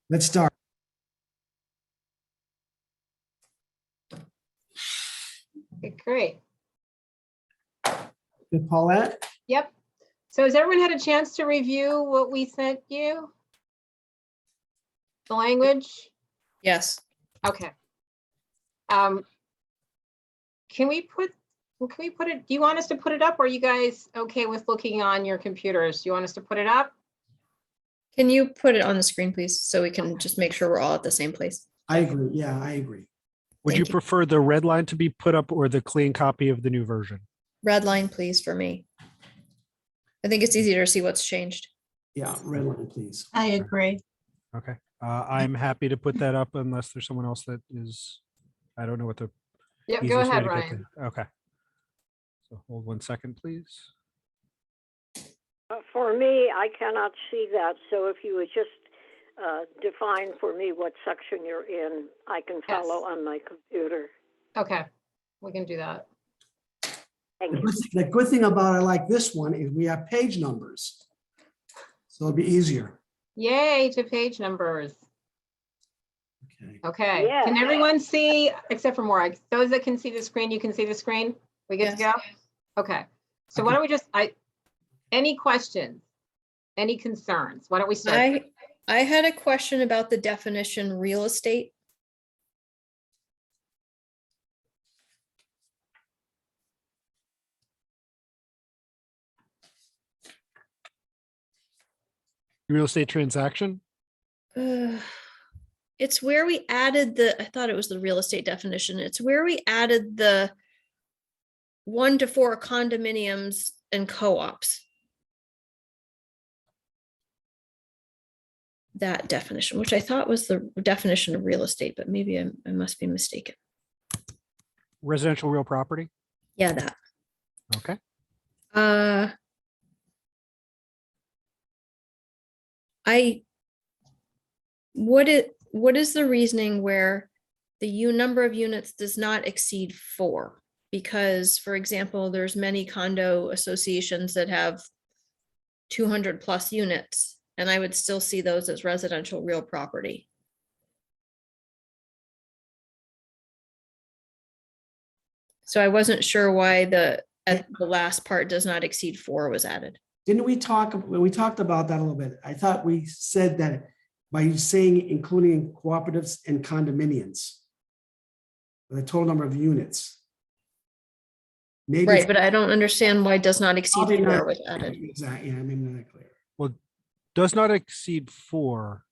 Let's start. Okay, great. Good, Paulette? Yep. So has everyone had a chance to review what we sent you? The language? Yes. Okay. Can we put it, do you want us to put it up, or are you guys okay with looking on your computers? Do you want us to put it up? Can you put it on the screen, please, so we can just make sure we're all at the same place? I agree. Yeah, I agree. Would Thank you you. prefer the red line to be put up or the clean copy of the new version? Red line, please, for me. I think it's easier to see what's changed. Yeah, red line, please. I agree. Okay. I'm happy to put that up unless there's someone else that is, I don't know what the Yep, go easiest way ahead, to get Ryan. there. Okay. So hold 1 second, please. For me, I cannot see that, so if you would just define for me what section you're in, I can follow on my computer. Okay, we can do that. Thank you. The good thing about I like this one is we have page numbers. So it'll be easier. Yay to page numbers. Okay. Okay, Yeah. can everyone see, except for Morag, those that can see the screen, you can see the screen? We good to go? Okay, so why don't we just, any questions? Any concerns? Why don't we start? I had a question about the definition real estate. Real estate transaction? It's where we added I thought it was the real estate definition. It's where we added the 1 to 4 condominiums and co-ops. That definition, which I thought was the definition of real estate, but maybe I must be mistaken. Residential real property? Yeah, that. Okay. What is the reasoning where the number of units does not exceed 4? Because, for example, there's many condo associations that have 200 plus units, and I would still see those as residential real property. So I wasn't sure why the last part does not exceed 4 was added. Didn't we talked about that a little bit? I thought we said that by saying including cooperatives and condominiums, the total number of units. Maybe Right, but I don't understand why does not exceed probably 4 not was added. exactly. Yeah, maybe not clear. Well, does not exceed 4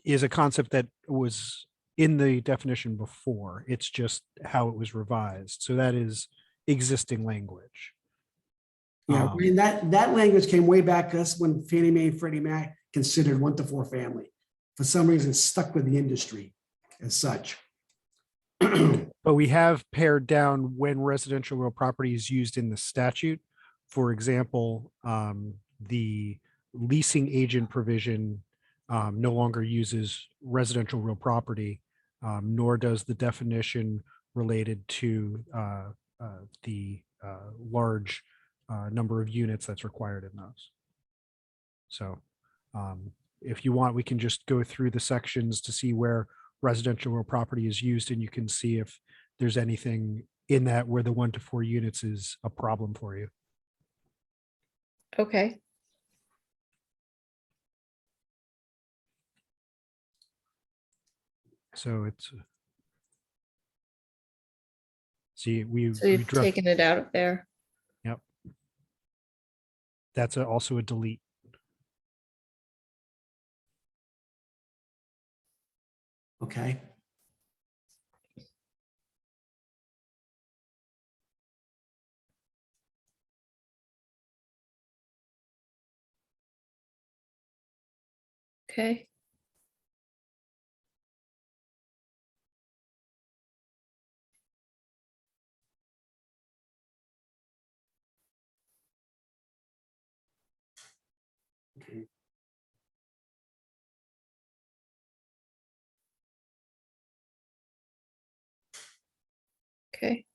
is a concept that was in the definition before. It's just how it was revised. So that is existing language. Yeah, I mean, that language came way back us when Fannie Mae and Freddie Mac considered 1 to 4 family. For some reason, it's stuck with the industry as such. But we have pared down when residential real property is used in the statute. For example, the leasing agent provision no longer uses residential real property, nor does the definition related to the large number of units that's required in those. So if you want, we can just go through the sections to see where residential real property is used, and you can see if there's anything in that where the 1 to 4 units is a problem for you. Okay. So it's, see, we So you've dropped, taken it out of there. yep. That's also a delete. Okay. Okay. Okay. Okay.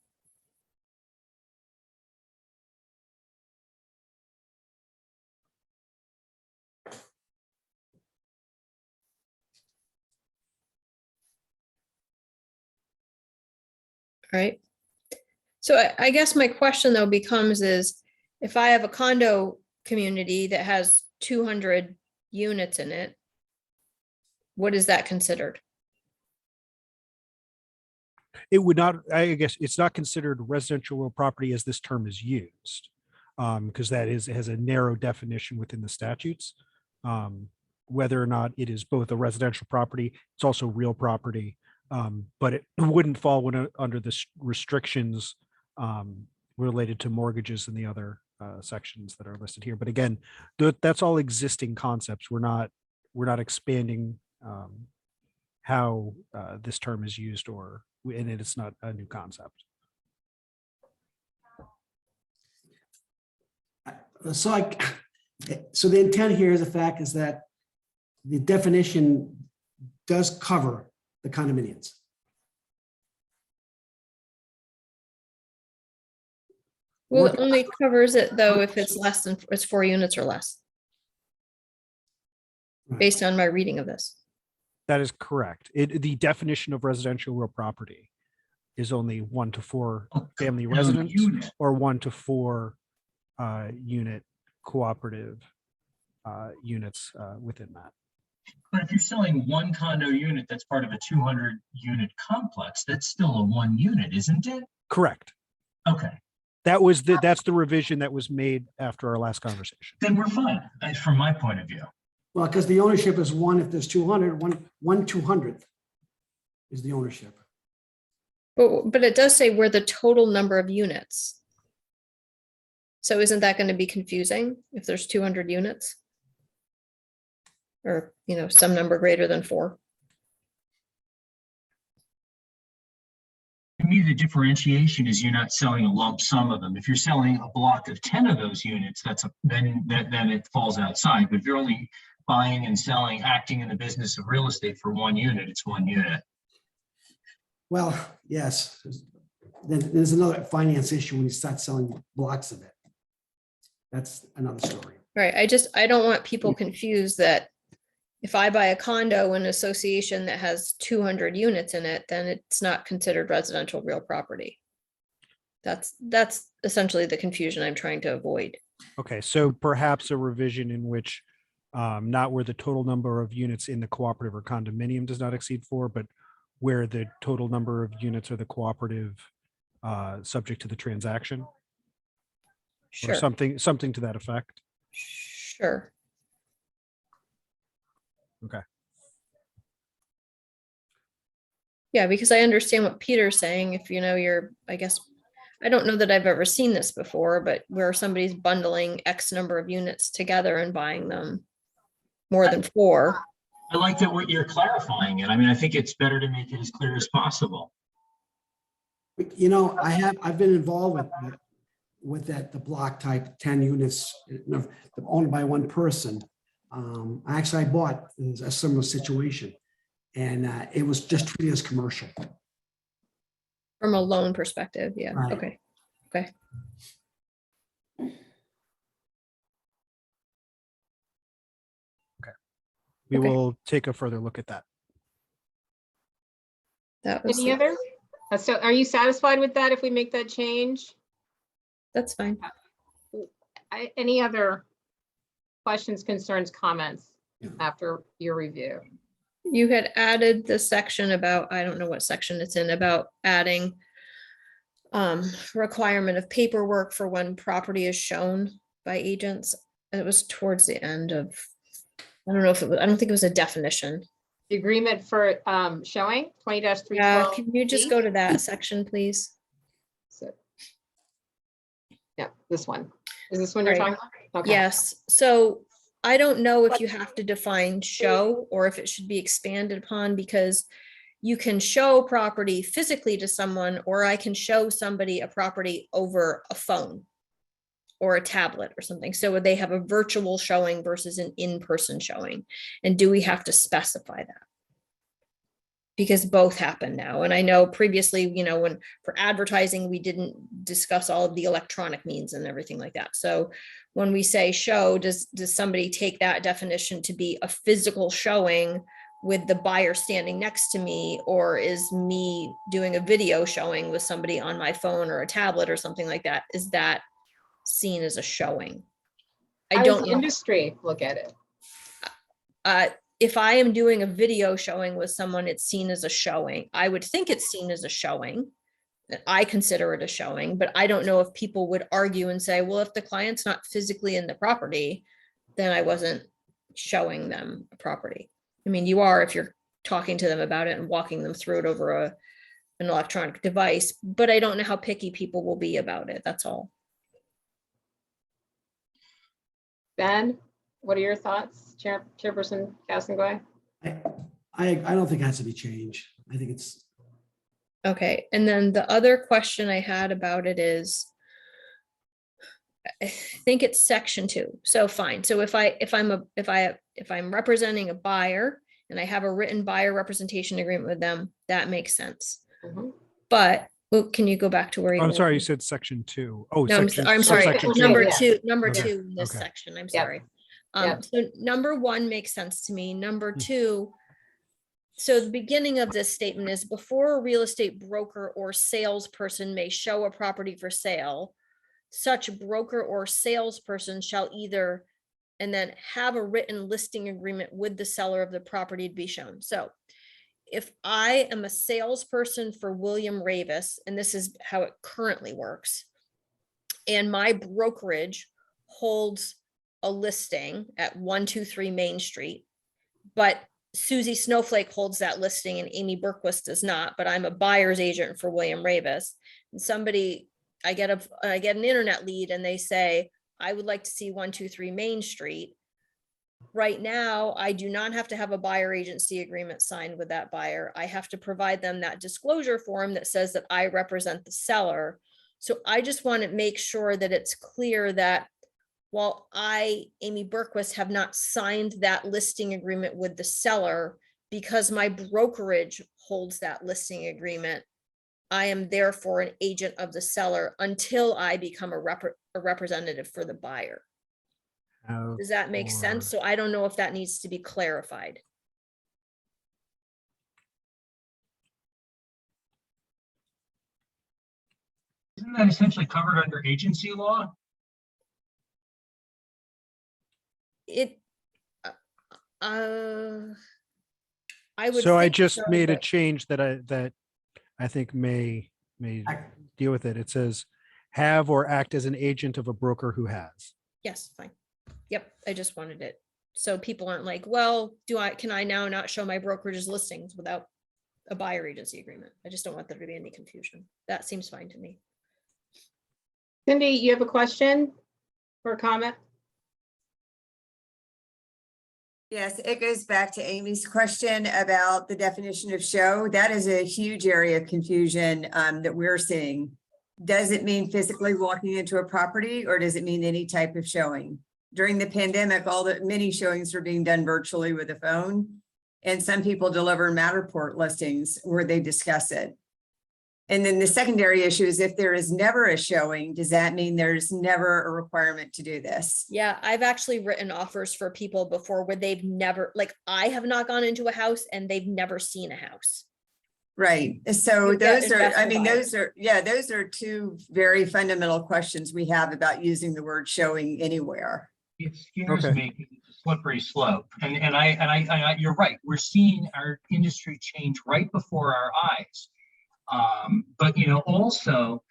right? So I guess my question though becomes is, if I have a condo community that has 200 units in it, what is that considered? It would not, I guess, it's not considered residential real property as this term is used. Because that is, it has a narrow definition within the statutes. Whether or not it is both a residential property, it's also real property. But it wouldn't fall under the restrictions related to mortgages and the other sections that are listed here. But again, that's all existing concepts. We're not expanding how this term is used, and it's not a new concept. So the intent here is the fact is that the definition does cover the condominiums. Well, it only covers it though if it's less than, it's 4 units or less, based on my reading of this. That is correct. The definition of residential real property is only 1 to 4 family residents or 1 to 4 unit cooperative units within that. But if you're selling one condo unit that's part of a 200 unit complex, that's still a 1 unit, isn't it? Correct. Okay, That's the revision that was made after our last conversation. then we're fine, from my point of view. Well, because the ownership is 1 if there's 200, 1 200th is the ownership. But it does say where the total number of units. So isn't that going to be confusing if there's 200 units? Or, some number greater than 4? To me, the differentiation is you're not selling a lump sum of them. If you're selling a block of 10 of those units, then it falls outside. But if you're only buying and selling, acting in the business of real estate for 1 unit, it's 1 unit. Well, yes. Then there's another finance issue when you start selling blocks of it. That's another story. Right. I don't want people confused that if I buy a condo in an association that has 200 units in it, then it's not considered residential real property. That's essentially the confusion I'm trying to avoid. Okay, so perhaps a revision in which not where the total number of units in the cooperative or condominium does not exceed 4, but where the total number of units or the cooperative subject to the transaction. Sure. Or something to that effect. Sure. Okay. Yeah, because I understand what Peter's saying. If I guess, I don't know that I've ever seen this before, but where somebody's bundling X number of units together and buying them more than 4. I like that you're clarifying it. I mean, I think it's better to make it as clear as possible. I've been involved with the block type 10 units owned by one person. I bought a similar situation, and it was just treated as commercial. From a loan perspective, yeah. Right. Okay. We Okay. will take a further look at that. That was, Any other? So are you satisfied with that if we make that change? that's fine. Any other questions, concerns, comments Yeah. after your review? You had added the section about, I don't know what section it's in, about adding requirement of paperwork for when property is shown by agents. It was towards the end of, I don't know if it was, I don't think it was a definition. The agreement for showing 20-312. Yeah, can you just go to that section, please? So, yeah, this one. Is this one you're Right. talking about? Okay. Yes, so I don't know if you have to define show or if it should be expanded upon, because you can show property physically to someone, or I can show somebody a property over a phone or a tablet or something. So would they have a virtual showing versus an in-person showing? And do we have to specify that? Because both happen now. And I know previously, when for advertising, we didn't discuss all of the electronic means and everything like that. So when we say show, does somebody take that definition to be a physical showing with the buyer standing next to me, or is me doing a video showing with somebody on my phone or a tablet or something like that, is that seen as a showing? I How does don't the know. industry look at it? If I am doing a video showing with someone, it's seen as a showing. I would think it's seen as a showing. That I consider it a showing, but I don't know if people would argue and say, well, if the client's not physically in the property, then I wasn't showing them a property. I mean, you are if you're talking to them about it and walking them through it over an electronic device, but I don't know how picky people will be about it. That's all. Ben, what are your thoughts, Chairperson Castonguay? I don't think it has to be changed. I think it's, Okay, and then the other question I had about it is, I think it's section 2. So fine. So if I'm representing a buyer and I have a written buyer representation agreement with them, that makes sense. Mhm. But can you go back to where you? Oh, I'm sorry, you were? said section 2. Oh, No, section. I'm oh, sorry. section two. Number Yeah. two, number Okay, 2 in this okay. section. I'm Yep. sorry. Yep. So number 1 makes sense to me. Number Hmm. 2. So the beginning of this statement is before a real estate broker or salesperson may show a property for sale, such broker or salesperson shall either, and then have a written listing agreement with the seller of the property to be shown. So if I am a salesperson for William Ravis, and this is how it currently works, and my brokerage holds a listing at 123 Main Street, but Susie Snowflake holds that listing and Amy Berquist does not, but I'm a buyer's agent for William Ravis. And somebody, I get an internet lead and they say, I would like to see 123 Main Street. Right now, I do not have to have a buyer agency agreement signed with that buyer. I have to provide them that disclosure form that says that I represent the seller. So I just want to make sure that it's clear that while I, Amy Berquist, have not signed that listing agreement with the seller, because my brokerage holds that listing agreement, I am therefore an agent of the seller until I become a representative for the buyer. Does that make sense? So I don't know if that needs to be clarified. Isn't that essentially covered under agency law? I would. So I think just so, made a but- change that I think may deal with it. It says have or act as an agent of a broker who has. Yes, fine. Yep, I just wanted it. So people aren't like, well, can I now not show my brokerage's listings without a buyer agency agreement? I just don't want there to be any confusion. That seems fine to me. Cindy, you have a question or a comment? Yes, it goes back to Amy's question about the definition of show. That is a huge area of confusion that we're seeing. Does it mean physically walking into a property, or does it mean any type of showing? During the pandemic, many showings were being done virtually with a phone, and some people deliver Matterport listings where they discuss it. And then the secondary issue is if there is never a showing, does that mean there's never a requirement to do this? Yeah, I've actually written offers for people before where they've never, like, I have not gone into a house and they've never seen a house. Right. So You get those are, I mean, investor buyers. those are two very fundamental questions we have about using the word showing anywhere. It scares Okay. me. It's a slippery slope. And I, you're right. We're seeing our industry change right before our eyes. But, you know, also,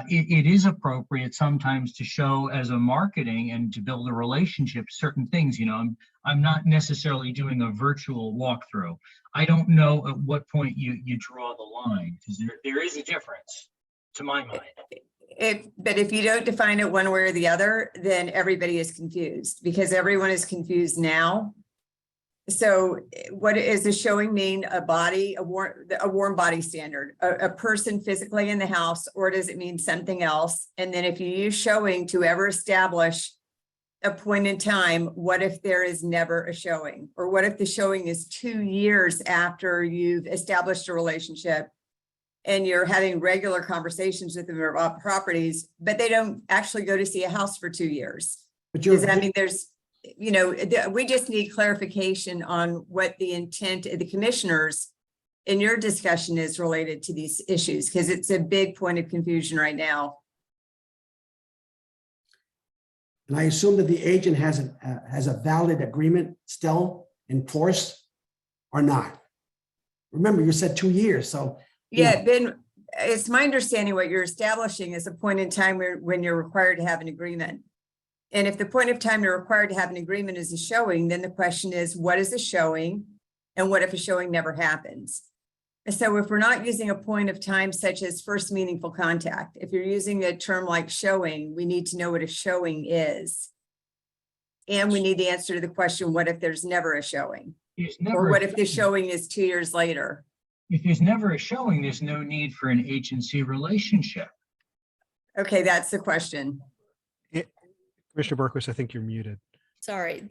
it is appropriate sometimes to show as a marketing and to build a relationship, certain things, you know, I'm not necessarily doing a virtual walkthrough. I don't know at what point you draw the line, because there is a difference to my mind. But if you don't define it one way or the other, then everybody is confused, because everyone is confused now. So what is the showing mean? A warm body standard, a person physically in the house, or does it mean something else? And then if you use showing to ever establish a point in time, what if there is never a showing? Or what if the showing is 2 years after you've established a relationship and you're having regular conversations with them about properties, but they don't actually go to see a house for 2 years? but Does that mean there's, we just need clarification on what the intent of the commissioners in your discussion is related to these issues, because it's a big point of confusion right now. And I assume that the agent has a valid agreement still in force or not? Remember, you said 2 years, so. Yeah, Ben, it's my understanding what you're establishing is a point in time when you're required to have an agreement. And if the point of time you're required to have an agreement is a showing, then the question is, what is a showing? And what if a showing never happens? So if we're not using a point of time such as first meaningful contact, if you're using a term like showing, we need to know what a showing is. And we need the answer to the question, what if there's never a showing? Or what if the showing is 2 years later? If there's never a showing, there's no need for an agency relationship. Okay, that's the question. Commissioner Berquist, I think you're muted. Sorry,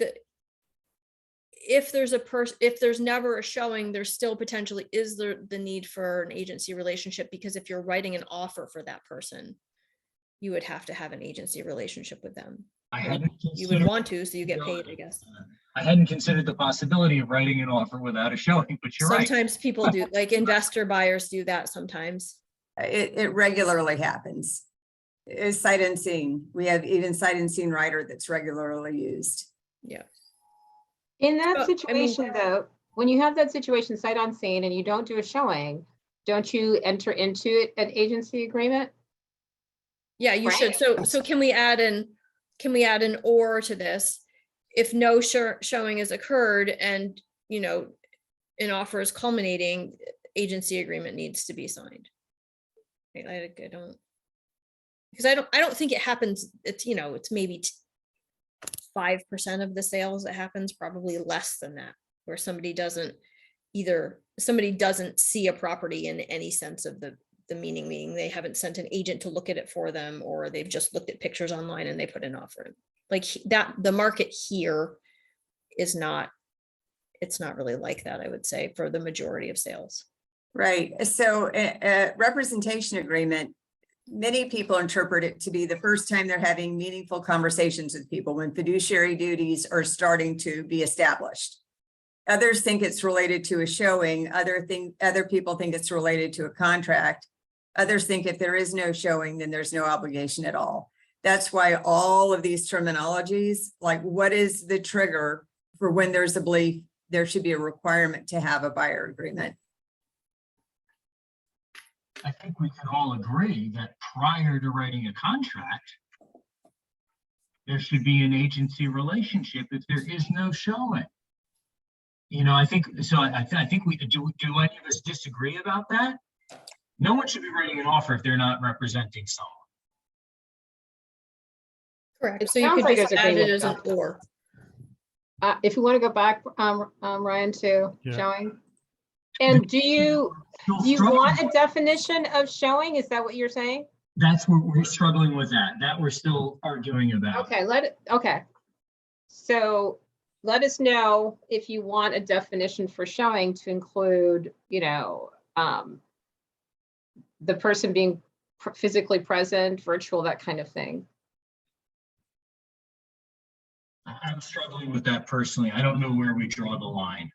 if there's never a showing, there still potentially is the need for an agency relationship, because if you're writing an offer for that person, you would have to have an agency relationship with them. You would want to, so you get paid, I guess. I hadn't considered the possibility of writing an offer without a showing, but you're right. Sometimes people do, like investor buyers do that sometimes. It regularly happens. It's sight unseen. We have even sight unseen writer that's regularly used. Yeah. In that So, I mean- situation, though, when you have that situation sight unseen and you don't do a showing, don't you enter into an agency agreement? Yeah, you should. Right. So can we add an or to this? If no showing has occurred and, an offer is culminating, agency agreement needs to be signed. I don't, because I don't think it happens. It's, it's maybe 5% of the sales that happens, probably less than that, where somebody doesn't see a property in any sense of the meaning they haven't sent an agent to look at it for them, or they've just looked at pictures online and they put an offer in. Like that, the market here is not, it's not really like that, I would say, for the majority of sales. Right. So a representation agreement, many people interpret it to be the first time they're having meaningful conversations with people when fiduciary duties are starting to be established. Others think it's related to a showing. Other people think it's related to a contract. Others think if there is no showing, then there's no obligation at all. That's why all of these terminologies, like what is the trigger for when there's a belief there should be a requirement to have a buyer agreement? I think we can all agree that prior to writing a contract, there should be an agency relationship if there is no showing. I think so. I think we do any of us disagree about that? No one should be writing an offer if they're not representing someone. Correct. It So you sounds could like just there's add it agreement as an about or. If you want to go back, Ryan, to Yeah. showing. And do you Still want struggling. a definition of showing? Is that what you're saying? That's where we're struggling with that we're still arguing about. Okay. So let us know if you want a definition for showing to include, the person being physically present, virtual, that kind of thing. I'm struggling with that personally. I don't know where we draw the line.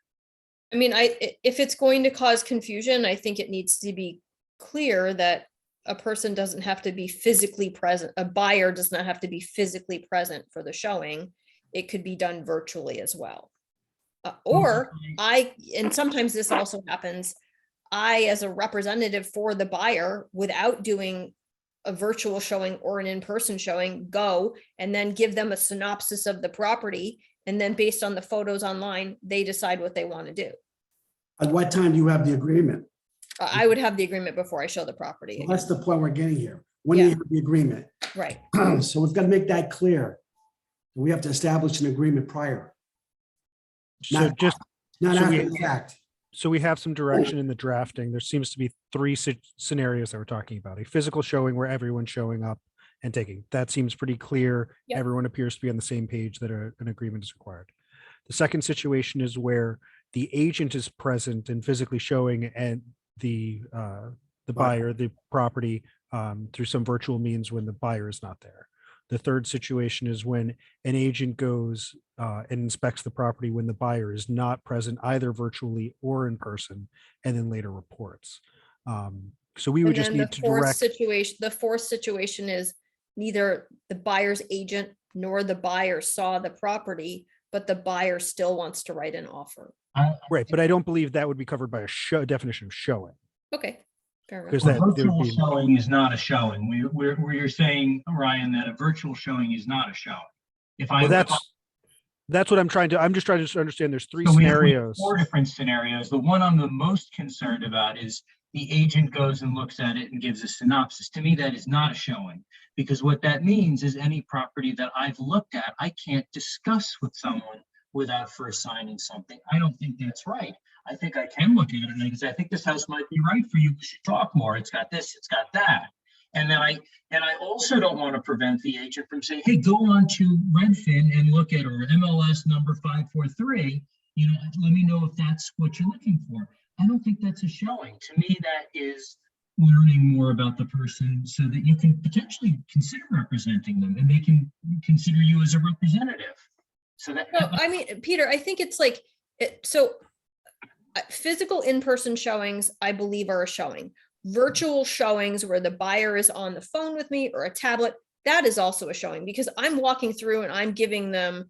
I mean, if it's going to cause confusion, I think it needs to be clear that a person doesn't have to be physically present. A buyer does not have to be physically present for the showing. It could be done virtually as well. And sometimes this also happens, I, as a representative for the buyer, without doing a virtual showing or an in-person showing, go and then give them a synopsis of the property. And then based on the photos online, they decide what they want to do. At what time do you have the agreement? I would have the agreement before I show the property. Well, that's the point we're getting here. When do you Yeah. have the agreement? Right. So we've got to make that clear. We have to establish an agreement prior, So not just, not so after we- the fact. so we have some direction in the drafting. There seems to be three scenarios that we're talking about. A physical showing where everyone's showing up and taking. That seems pretty clear. Yep. Everyone appears to be on the same page that an agreement is required. The second situation is where the agent is present and physically showing, and the buyer, the property, through some virtual means when the buyer is not there. The third situation is when an agent goes and inspects the property when the buyer is not present either virtually or in person, and then later reports. So we would And just then need to direct. the fourth situation is neither the buyer's agent nor the buyer saw the property, but the buyer still wants to write an offer. Right, but I don't believe that would be covered by a definition of showing. Okay, fair enough. Because A that there would virtual be, showing is not a showing. Where you're saying, Ryan, that a virtual showing is not a showing. If I, well, that's what I'm just trying to understand. There's three so we have scenarios. 4 different scenarios. The one I'm the most concerned about is the agent goes and looks at it and gives a synopsis. To me, that is not a showing, because what that means is any property that I've looked at, I can't discuss with someone without first signing something. I don't think that's right. I think I can look at it and I think this house might be right for you. We should talk more. It's got this, it's got that. And then I also don't want to prevent the agent from saying, hey, go on to Redfin and look at our MLS number 543. You know, let me know if that's what you're looking for. I don't think that's a showing. To me, that is learning more about the person so that you can potentially consider representing them and they can consider you as a representative. So that, No, I mean, Peter, I think it's like, physical in-person showings, I believe, are a showing. Virtual showings where the buyer is on the phone with me or a tablet, that is also a showing, because I'm walking through and I'm giving them.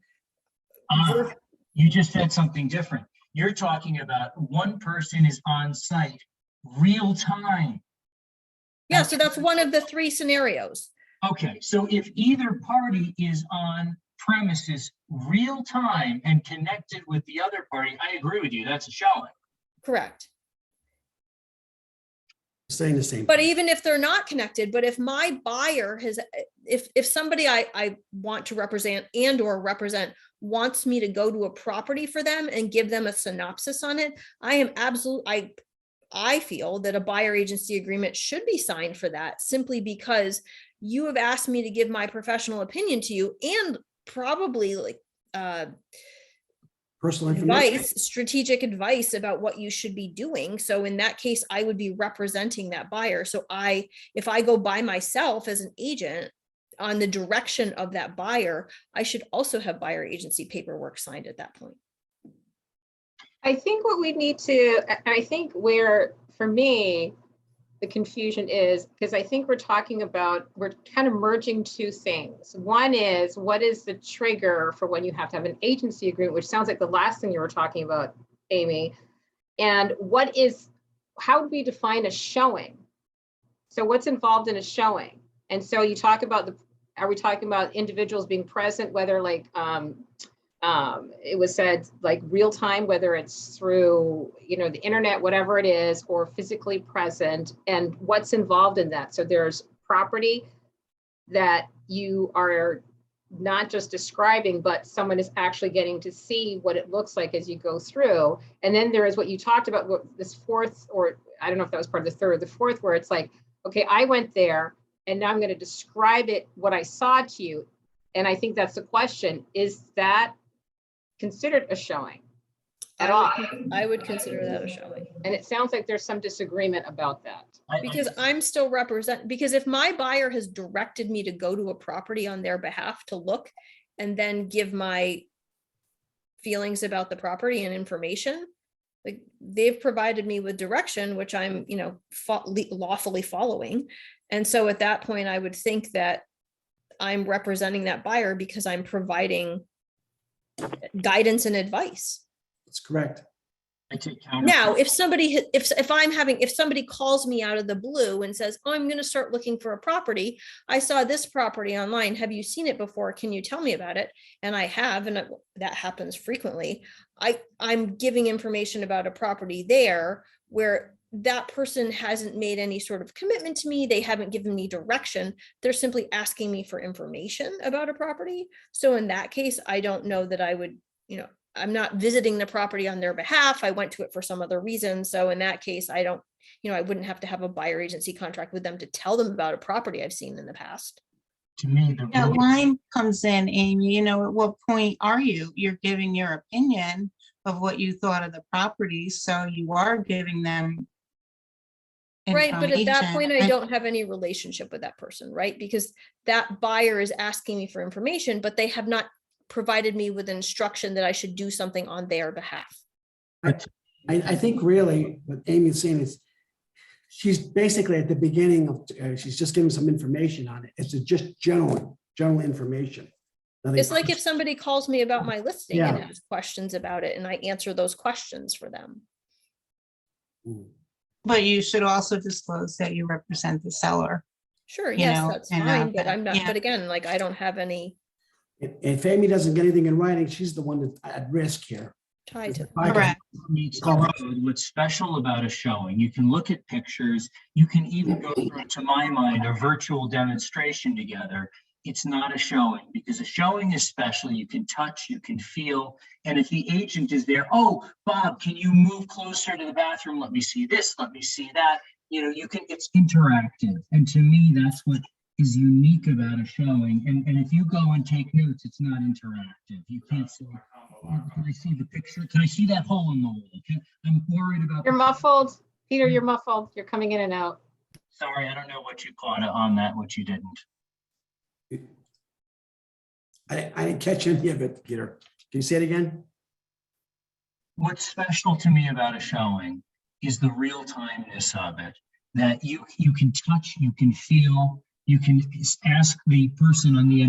You just said something different. You're talking about one person is on site, real time. Yeah, so that's one of the 3 scenarios. Okay, so if either party is on premises real time and connected with the other party, I agree with you, that's a showing. Correct. Saying the same. But thing. even if they're not connected, but if my buyer has, if somebody I want to represent and or represent wants me to go to a property for them and give them a synopsis on it, I feel that a buyer agency agreement should be signed for that, simply because you have asked me to give my professional opinion to you and probably like Personal information. strategic advice about what you should be doing. So in that case, I would be representing that buyer. So if I go by myself as an agent on the direction of that buyer, I should also have buyer agency paperwork signed at that point. I think what we need to, I think where, for me, the confusion is, because I think we're kind of merging 2 things. One is, what is the trigger for when you have to have an agency agreement, which sounds like the last thing you were talking about, Amy. And how do we define a showing? So what's involved in a showing? And so you talk about are we talking about individuals being present, whether like, it was said like real time, whether it's through, the internet, whatever it is, or physically present, and what's involved in that. So there's property that you are not just describing, but someone is actually getting to see what it looks like as you go through. And then there is what you talked about, this fourth, or I don't know if that was part of the third or the fourth, where it's like, okay, I went there and now I'm going to describe it, what I saw to you. And I think that's the question, is that considered a showing at all? I would consider that a showing. And it sounds like there's some disagreement about that. Because I'm still because if my buyer has directed me to go to a property on their behalf to look and then give my feelings about the property and information, like they've provided me with direction, which I'm, lawfully following. And so at that point, I would think that I'm representing that buyer because I'm providing guidance and advice. That's correct. I take counter. Now, if somebody calls me out of the blue and says, oh, I'm going to start looking for a property. I saw this property online. Have you seen it before? Can you tell me about it? And I have, and that happens frequently. I'm giving information about a property there where that person hasn't made any sort of commitment to me. They haven't given me direction. They're simply asking me for information about a property. So in that case, I don't know that I would, I'm not visiting the property on their behalf. I went to it for some other reason. So in that case, I wouldn't have to have a buyer agency contract with them to tell them about a property I've seen in the past. To me, That line comes in, Amy, at what point are you? You're giving your opinion of what you thought of the property. So you are giving them Right, but at that point, I information. don't have any relationship with that person, right? Because that buyer is asking me for information, but they have not provided me with instruction that I should do something on their behalf. I think really what Amy's saying is she's basically at the beginning of, she's just giving some information on it. It's just general information. Nothing It's like if somebody calls me about my listing and Yeah. has questions about it, and I answer those questions for them. But you should also disclose that you represent the seller. Sure, You yes, know, that's and, fine, but I'm not, yeah. but again, like, I don't have any If Amy doesn't get anything in writing, she's the one that's at risk here. tie to. Correct. Meets the road. What's special about a showing, you can look at pictures, you can even go through, to my mind, a virtual demonstration together. It's not a showing, because a showing is special. You can touch, you can feel. And if the agent is there, oh, Bob, can you move closer to the bathroom? Let me see this, let me see that. You know, you can, it's interactive. And to me, that's what is unique about a showing. And if you go and take notes, it's not interactive. You can't say, can I see the picture? Can I see that hole in the wall? I'm worried about. You're muffled. Peter, you're muffled. You're coming in and out. Sorry, I don't know what you caught on that, what you didn't. I didn't catch any of it, Peter. Can you say it again? What's special to me about a showing is the real timeness of it, that you can touch, you can feel, you can ask the person on the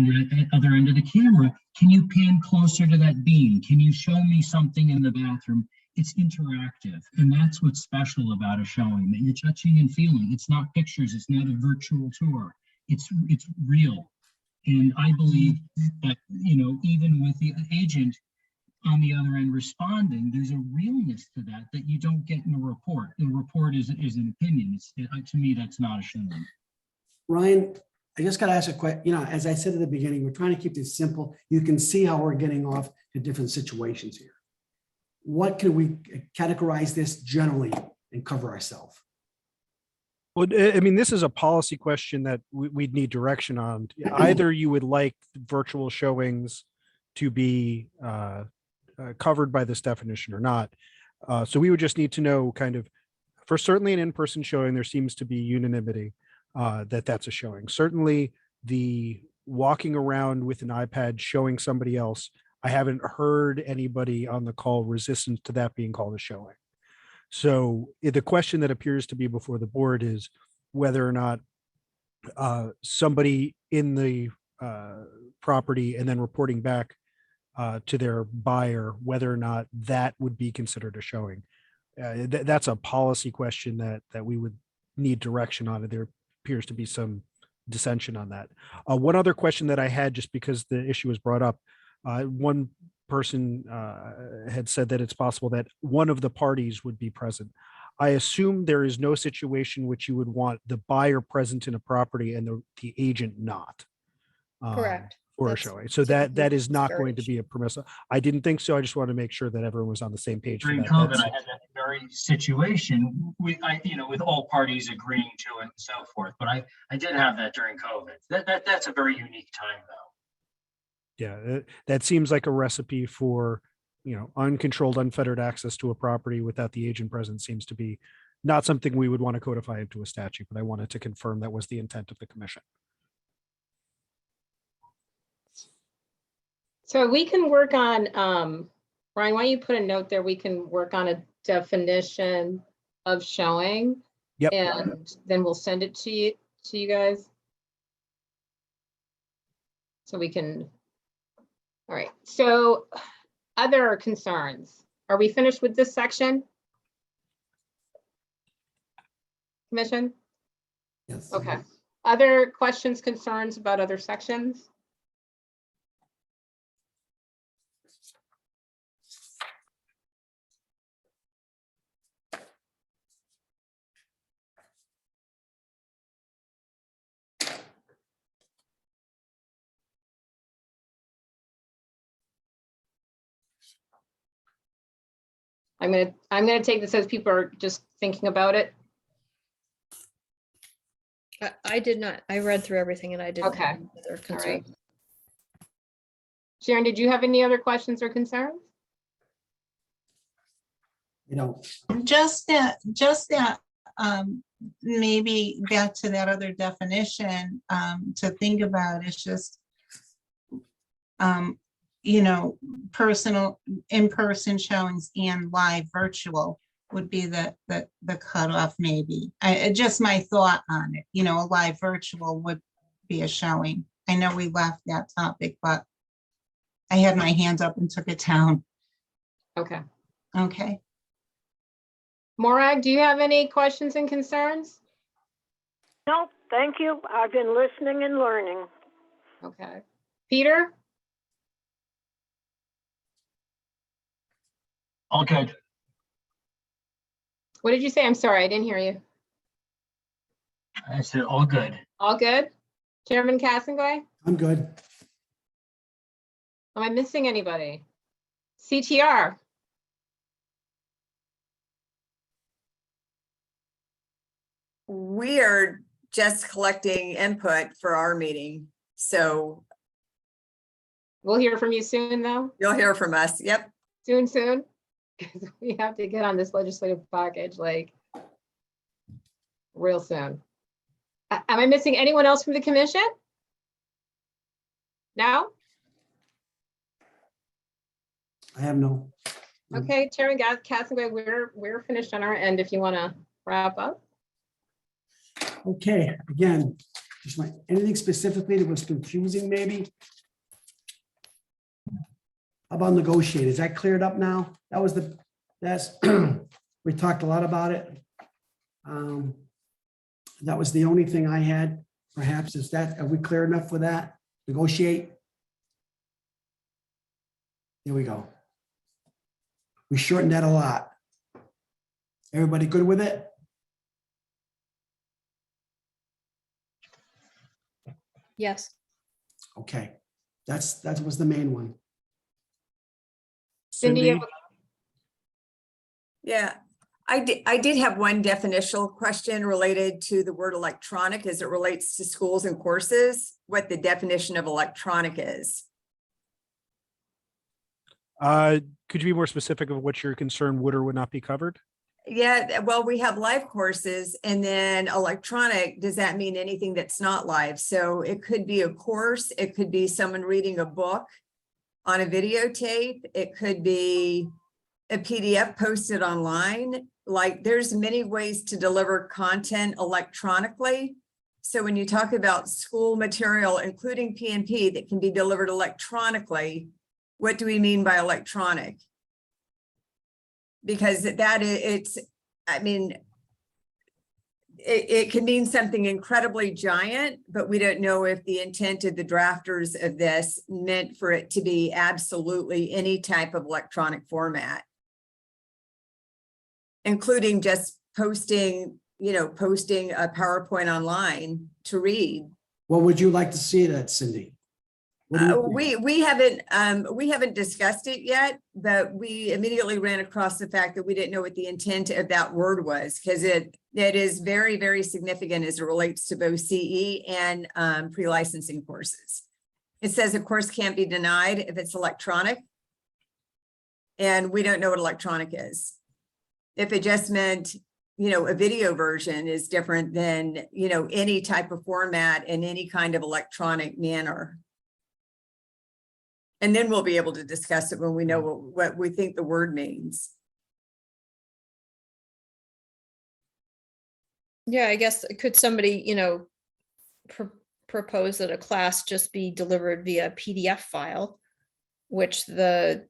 other end of the camera, can you pan closer to that beam? Can you show me something in the bathroom? It's interactive. And that's what's special about a showing, that you're touching and feeling. It's not pictures. It's not a virtual tour. It's real. And I believe that, you know, even with the agent on the other end responding, there's a realness to that you don't get in a report. The report is an opinion. To me, that's not a showing. Ryan, I just got to ask a question. You know, as I said at the beginning, we're trying to keep this simple. You can see how we're getting off to different situations here. What can we categorize this generally and cover ourselves? Well, I mean, this is a policy question that we'd need direction on. Either you would like virtual showings to be covered by this definition or not. So we would just need to know kind of, for certainly an in-person showing, there seems to be unanimity that that's a showing. Certainly the walking around with an iPad showing somebody else, I haven't heard anybody on the call resistant to that being called a showing. So the question that appears to be before the board is whether or not somebody in the property and then reporting back to their buyer, whether or not that would be considered a showing. That's a policy question that we would need direction on. There appears to be some dissension on that. One other question that I had, just because the issue was brought up, one person had said that it's possible that one of the parties would be present. I assume there is no situation which you would want the buyer present in a property and the agent not. Correct. For a That's showing. So that is not going to discouraged. be a permissive. I didn't think so. I just wanted to make sure that everyone was on the same page. For During that. COVID, That's- I had that very situation with all parties agreeing to it and so forth. But I did have that during COVID. That's a very unique time, though. Yeah, that seems like a recipe for, uncontrolled, unfettered access to a property without the agent present seems to be not something we would want to codify into a statute, but I wanted to confirm that was the intent of the commission. So we can work on, Brian, why don't you put a note there? We can work on a definition of showing. Yep. And then we'll send it to you guys. So we can, all right. So other concerns. Are we finished with this section? Commission? Yes. Okay. Other questions, concerns about other sections? I'm gonna take this as people are just thinking about it. I did not. I read through everything and I didn't. Okay. have any other All right. concerns. Sharon, did you have any other questions or concerns? You know, Just that maybe back to that other definition, to think about, it's just, you know, personal, in-person showings and live virtual would be the cutoff maybe. Just my thought on it, you know, a live virtual would be a showing. I know we left that topic, but I had my hands up and took it down. Okay. Okay. Morag, do you have any questions and concerns? No, thank you. I've been listening and learning. Okay. Peter? All good. What did you say? I'm sorry, I didn't hear you. I said all good. All good? Chairman Cassengoy? I'm good. Am I missing anybody? CTR? We are just collecting input for our meeting, so We'll hear from you soon, though? you'll hear from us. Yep. Soon? Because we have to get on this legislative package like real soon. Am I missing anyone else from the commission? No? I have no. Okay, Chairman Cassengoy, we're finished on our end if you want to wrap up. Okay, again, just like anything specifically that was confusing maybe? How about negotiate? Is that cleared up now? That's, we talked a lot about it. That was the only thing I had, perhaps, is that, are we clear enough with that? Negotiate? Here we go. We shortened that a lot. Everybody good with it? Yes. Okay, that was the main one. Cindy, you have Cindy? Yeah, I did have one definitional question related to the word electronic as it relates to schools and courses, what the definition of electronic is. Could you be more specific of what your concern would or would not be covered? Yeah, well, we have live courses and then electronic, does that mean anything that's not live? So it could be a course, it could be someone reading a book on a videotape, it could be a PDF posted online. Like there's many ways to deliver content electronically. So when you talk about school material, including PNP that can be delivered electronically, what do we mean by electronic? Because I mean, it can mean something incredibly giant, but we don't know if the intent of the drafters of this meant for it to be absolutely any type of electronic format, including just posting a PowerPoint online to read. What would you like to see that, Cindy? What do you think? We haven't discussed it yet, but we immediately ran across the fact that we didn't know what the intent of that word was, because it is very, very significant as it relates to both CE and pre-licensing courses. It says a course can't be denied if it's electronic, and we don't know what electronic is. If it just meant, a video version is different than, any type of format in any kind of electronic manner. And then we'll be able to discuss it when we know what we think the word means. Yeah, I guess, could somebody, propose that a class just be delivered via PDF file, which the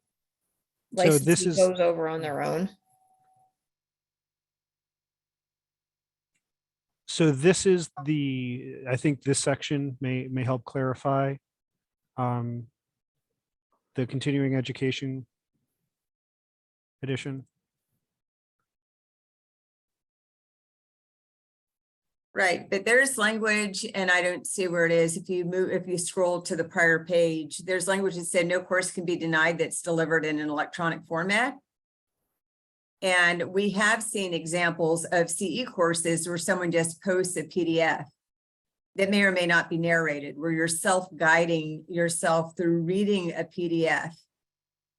licensee goes over on their own? So this is I think this section may help clarify the continuing education edition. Right, but there's language, and I don't see where it is. If you scroll to the prior page, there's language that said no course can be denied that's delivered in an electronic format. And we have seen examples of CE courses where someone just posts a PDF that may or may not be narrated, where you're self-guiding yourself through reading a PDF.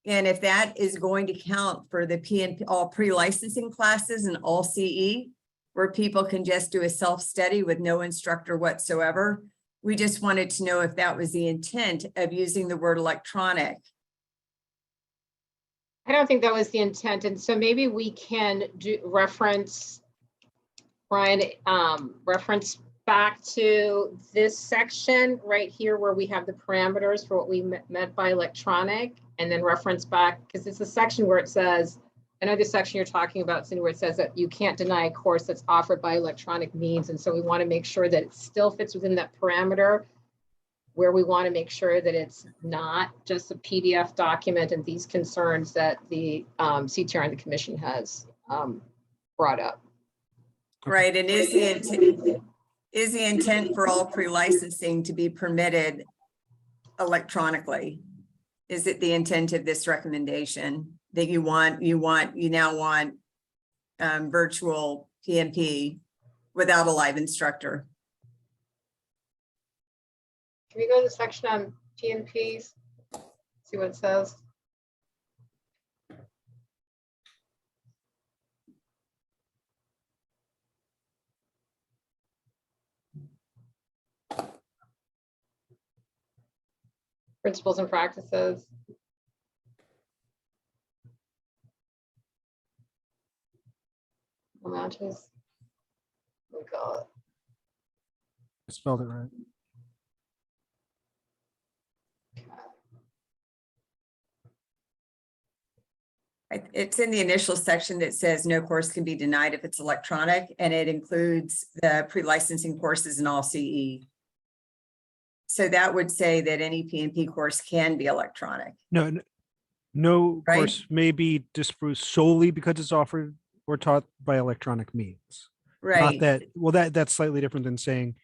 And if that is going to count for the PNP, all pre-licensing classes and all CE, where people can just do a self-study with no instructor whatsoever. We just wanted to know if that was the intent of using the word electronic. I don't think that was the intent. And so maybe we can reference, Brian, reference back to this section right here where we have the parameters for what we meant by electronic, and then reference back, because it's a section where it says, I know this section you're talking about, Cindy, where it says that you can't deny a course that's offered by electronic means. And so we want to make sure that it still fits within that parameter, where we want to make sure that it's not just a PDF document and these concerns that the CTR and the commission has brought up. Right, and is the intent for all pre-licensing to be permitted electronically? Is it the intent of this recommendation that you now want virtual PMP without a live instructor? Can we go to the section on PNPs? See what it says. Principles and practices. Matches. Oh God. I spelled it right. It's in the initial section that says no course can be denied if it's electronic, and it includes the pre-licensing courses in all CE. So that would say that any PNP course can be electronic. No Right? course may be disproved solely because it's offered or taught by electronic means. Not Right. that, well, that's slightly different than saying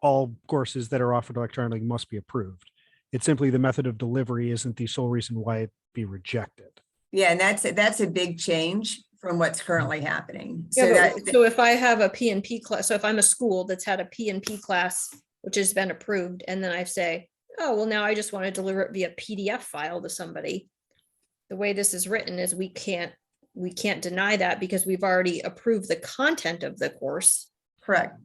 all courses that are offered electronically must be approved. It's simply the method of delivery isn't the sole reason why it be rejected. Yeah, and that's a big change from what's currently happening. Yeah, So but that, so if I have a PNP class, so if I'm a school that's had a PNP class, which has been approved, and then I say, oh, well, now I just want to deliver it via PDF file to somebody. The way this is written is we can't deny that because we've already approved the content of the course. correct.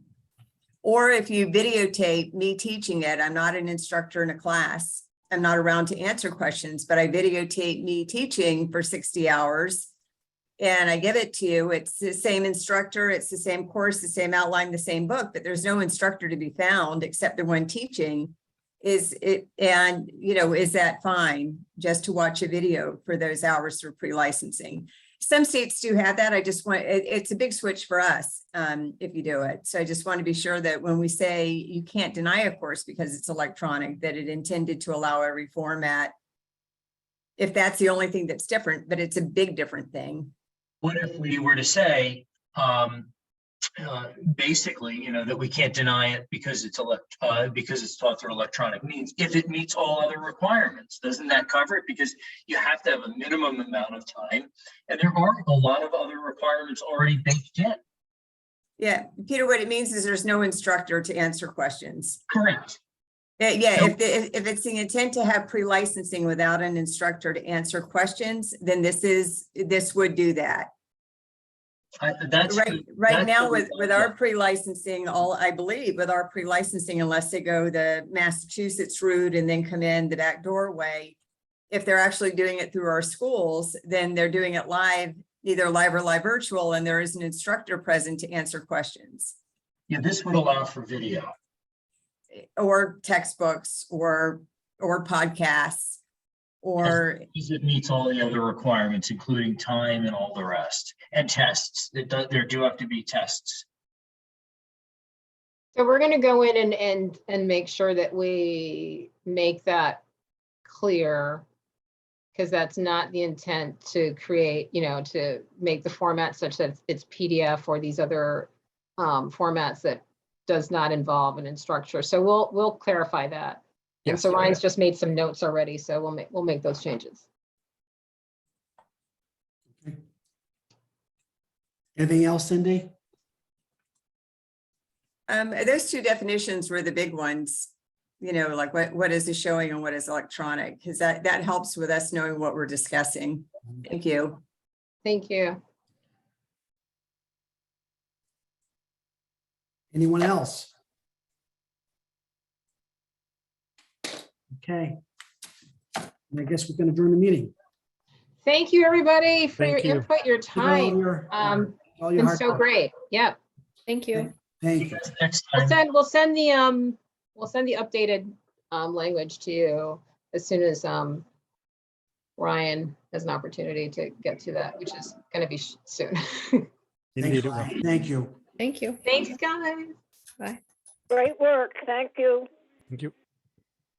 Or if you videotape me teaching it, I'm not an instructor in a class. I'm not around to answer questions, but I videotape me teaching for 60 hours and I give it to you. It's the same instructor, it's the same course, the same outline, the same book, but there's no instructor to be found except the one teaching. Is that fine just to watch a video for those hours for pre-licensing? Some states do have that. I just want, it's a big switch for us if you do it. So I just want to be sure that when we say you can't deny a course because it's electronic, that it intended to allow every format. If that's the only thing that's different, but it's a big different thing. What if we were to say, basically, that we can't deny it because it's taught through electronic means if it meets all other requirements? Doesn't that cover it? Because you have to have a minimum amount of time, and there are a lot of other requirements already baked in. Yeah, Peter, what it means is there's no instructor to answer questions. Correct. Yeah, So- if it's the intent to have pre-licensing without an instructor to answer questions, then this would do that. That's Right now with our pre-licensing, I believe with our pre-licensing, unless they go the Massachusetts route and then come in the back doorway, if they're actually doing it through our schools, then they're doing it live, either live or live virtual, and there is an instructor present to answer questions. Yeah, this would allow for video. Or textbooks or podcasts. Or it meets all the other requirements, including time and all the rest, and tests. There do have to be tests. So we're going to go in and make sure that we make that clear, because that's not the intent to create, to make the format such that it's PDF or these other formats that does not involve an instructor. So we'll clarify that. And Yes. so Ryan's just made some notes already, so we'll make those changes. Okay. Anything else, Cindy? Those two definitions were the big ones, like what is the showing and what is electronic, because that helps with us knowing what we're discussing. Thank you. Thank you. Anyone else? Okay. And I guess we can adjourn the meeting. Thank you, everybody, for your Thank you. input, your Give it all time. your- all your Been hard so work. great. Yeah. Thank you. Thank you. Next We'll time, send the updated language to you as soon as Ryan has an opportunity to get to that, which is gonna be soon. Indeed, Thanks, it will. Ryan. Thank you. Thank you. Thanks, guys. Bye. Great work. Thank you. Thank you.